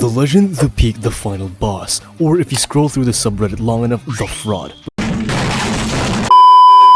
The legend, the peak, the final boss, or if you scroll through the subreddit long enough, the fraud.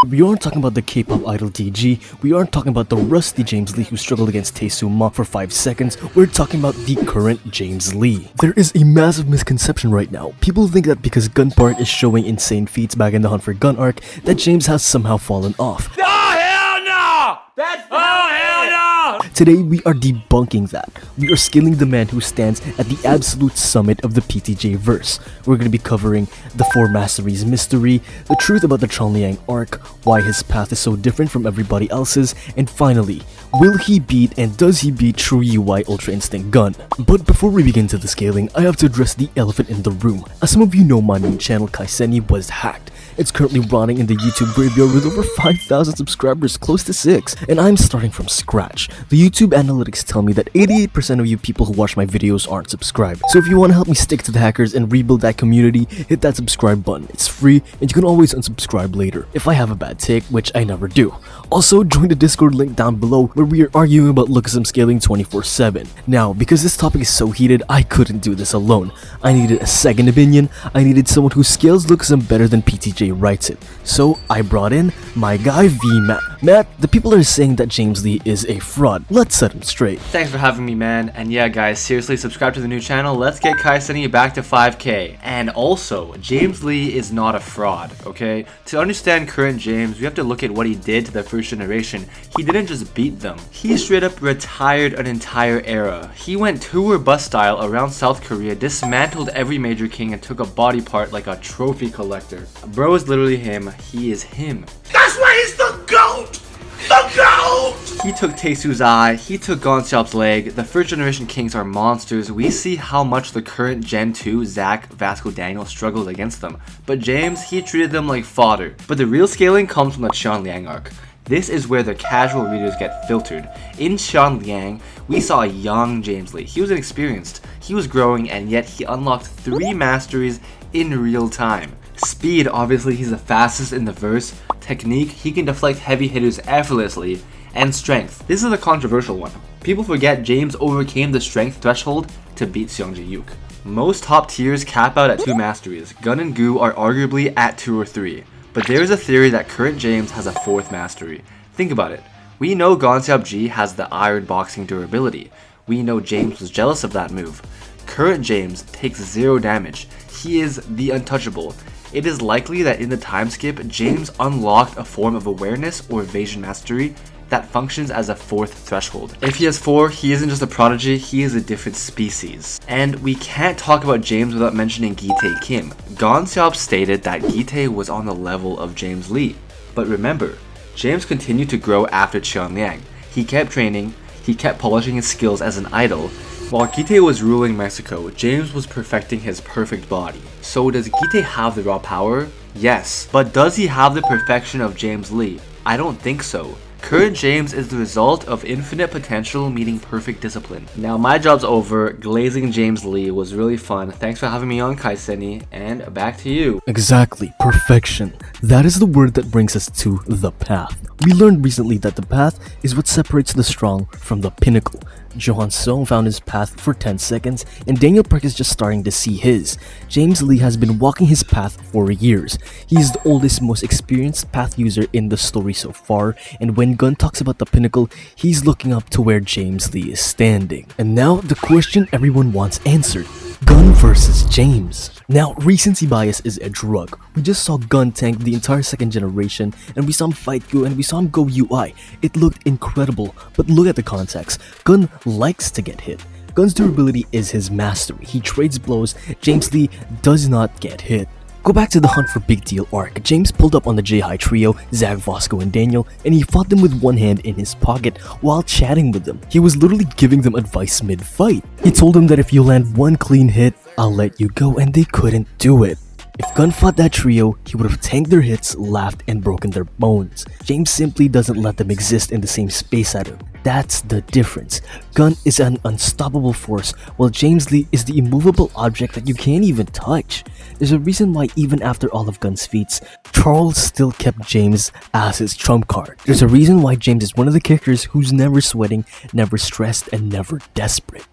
We aren't talking about the K-pop idol DG, we aren't talking about the rusty James Lee who struggled against Tae-Soo Ma for 5 seconds, we're talking about the current James Lee. There is a massive misconception right now. People think that because Gunpart is showing insane feats back in the Hunt for Gun arc, that James has somehow fallen off. Oh hell no! Hell no! Today we are debunking that. We are scaling the man who stands at the absolute summit of the PTJ verse. We're going to be covering the 4 masteries mystery, the truth about the Cheonliang arc, why his path is so different from everybody else's, and finally, will he beat and does he beat True UI Ultra Instinct Gun? But before we begin to the scaling, I have to address the elephant in the room. As some of you know, my main channel Kaiseni was hacked. It's currently rotting in the YouTube graveyard with over 5,000 subscribers, close to 6, and I'm starting from scratch. The YouTube analytics tell me that 88% of you people who watch my videos aren't subscribed. So if you want to help me stick to the hackers and rebuild that community, hit that subscribe button. It's free and you can always unsubscribe later if I have a bad take, which I never do. Also, join the Discord link down below where we are arguing about Lookism scaling 24/7. Now, because this topic is so heated, I couldn't do this alone. I needed a second opinion. I needed someone who scales Lookism better than PTJ writes it. So I brought in my guy Matt. Matt, the people are saying that James Lee is a fraud. Let's set him straight. Thanks for having me, man. And yeah, guys, seriously, subscribe to the new channel. Let's get Kaiseni back to 5K. And also, James Lee is not a fraud, okay? To understand current James, we have to look at what he did to the first generation. He didn't just beat them. He straight up retired an entire era. He went tour or bus style around South Korea, dismantled every major king, and took a body part like a trophy collector. Bro is literally him. He is him. That's why he's the GOAT! The GOAT! He took Tae-Soo's eye, he took Gonseop's leg. The first generation kings are monsters. We see how much the current Gen 2 Zack, Vasco, Daniel struggled against them. But James, he treated them like fodder. But the real scaling comes from the Cheonliang arc. This is where the casual readers get filtered. In Cheonliang, we saw a young James Lee. He was inexperienced, he was growing, and yet he unlocked 3 masteries in real time. Speed, obviously he's the fastest in the verse. Technique, he can deflect heavy hitters effortlessly. And strength, this is a controversial one. People forget James overcame the strength threshold to beat Seong Ji-Yuk. Most top tiers cap out at 2 masteries. Gun and Gu are arguably at 2 or 3. But there is a theory that current James has a 4th mastery. Think about it. We know Gonseop G has the iron boxing durability. We know James was jealous of that move. Current James takes 0 damage. He is the untouchable. It is likely that in the time skip, James unlocked a form of awareness or evasion mastery that functions as a 4th threshold. If he has 4, he isn't just a prodigy, he is a different species. And we can't talk about James without mentioning Gite Kim. Gonseop stated that Gite was on the level of James Lee. But remember, James continued to grow after Cheonliang. He kept training, he kept polishing his skills as an idol. While Gite was ruling Mexico, James was perfecting his perfect body. So does Gite have the raw power? Yes. But does he have the perfection of James Lee? I don't think so. Current James is the result of infinite potential meeting perfect discipline. Now my job's over. Glazing James Lee was really fun. Thanks for having me on, Kaiseni, and back to you. Exactly, perfection. That is the word that brings us to the path. We learned recently that the path is what separates the strong from the pinnacle. Johan Song found his path for 10 seconds, and Daniel Park is just starting to see his. James Lee has been walking his path for years. He is the oldest, most experienced path user in the story so far, and when Gun talks about the pinnacle, he's looking up to where James Lee is standing. And now, the question everyone wants answered. Gun versus James. Now, recency bias is a drug. We just saw Gun tank the entire 2nd generation, and we saw him fight Gu, and we saw him go UI. It looked incredible, but look at the context. Gun likes to get hit. Gun's durability is his mastery. He trades blows. James Lee does not get hit. Go back to the Hunt for Big Deal arc. James pulled up on the J-High trio, Zack, Vasco, and Daniel, and he fought them with one hand in his pocket while chatting with them. He was literally giving them advice mid-fight. He told them that if you land 1 clean hit, I'll let you go, and they couldn't do it. If Gun fought that trio, he would have tanked their hits, laughed, and broken their bones. James simply doesn't let them exist in the same space at him. That's the difference. Gun is an unstoppable force, while James Lee is the immovable object that you can't even touch. There's a reason why even after all of Gun's feats, Charles still kept James as his trump card. There's a reason why James is one of the characters who's never sweating, never stressed, and never desperate.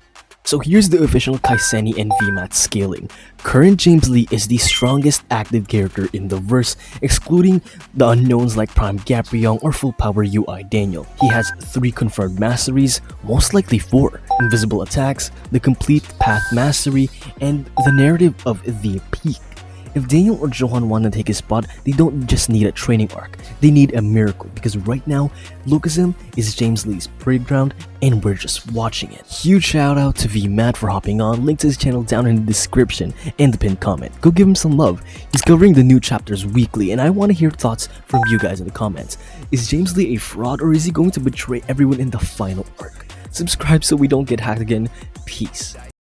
So here's the official Kaiseni and VMAT scaling. Current James Lee is the strongest active character in the verse, excluding the unknowns like Prime Gapriong or Full Power UI Daniel. He has 3 confirmed masteries, most likely 4, invisible attacks, the complete path mastery, and the narrative of the peak. If Daniel or Johan want to take his spot, they don't just need a training arc, they need a miracle, because right now, Lookism is James Lee's playground and we're just watching it. Huge shout out to VMAT for hopping on, link to his channel down in the description and the pinned comment. Go give him some love. He's covering the new chapters weekly and I want to hear thoughts from you guys in the comments. Is James Lee a fraud or is he going to betray everyone in the final arc? Subscribe so we don't get hacked again. Peace.